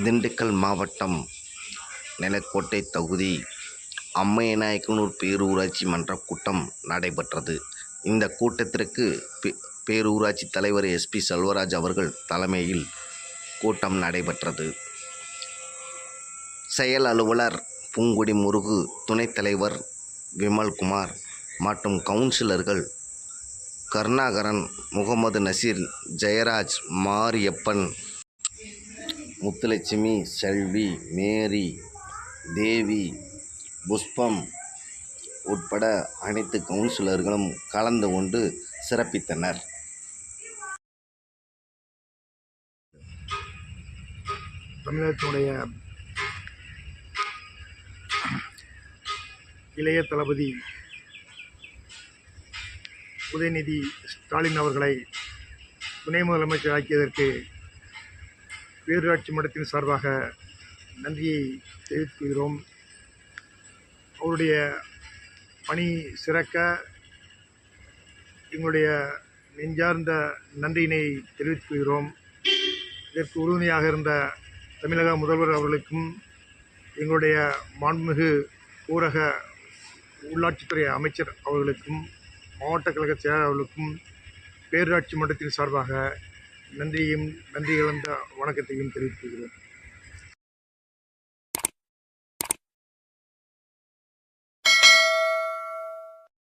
திண்டுக்கல் மாவட்டம் நிலக்கோட்டை தொகுதி அம்மையநாயக்கனூர் பேரூராட்சி மன்ற கூட்டம் நடைபெற்றது. இந்த கூட்டத்திற்கு பேரூராட்சி தலைவர் SP செல்வராஜ் அவர்கள் தலைமையில் கூட்டம் நடைபெற்றது. செயல் அலுவலர் பூங்குடி முருகு, துணைத் தலைவர் விமல்குமார் மற்றும் கவுன்சிலர்கள் கருணாகரன், முகமது நசீர், ஜெயராஜ், மாரியப்பன், முத்துலட்சுமி, செல்வி, மேரி, தேவி, புஷ்பம் உட்பட அனைத்து கவுன்சிலர்களும் கலந்து கொண்டு சிறப்பித்தனர். தமிழகத்தினுடைய இளைய தளபதி உதயநிதி ஸ்டாலின் அவர்களை துணை முதலமைச்சர் ஆக்கியதற்கு பேரூராட்சி மன்றத்தின் சார்பாக நன்றியை தெரிவித்துக் கொள்கிறோம். அவருடைய பணி சிறக்க எங்களுடைய நெஞ்சார்ந்த நன்றியினை தெரிவித்துக் கொள்கிறோம். இதற்கு உறுதுணையாக இருந்த தமிழக முதல்வர் அவர்களுக்கும், எங்களுடைய மாண்புமிகு ஊரக உள்ளாட்சித்துறை அமைச்சர் அவர்களுக்கும், மாவட்ட கழக செயலாளர் அவர்களுக்கும் பேரூராட்சி மன்றத்தின் சார்பாக நன்றி கலந்த வணக்கத்தையும் தெரிவித்துக் கொள்கிறோம்.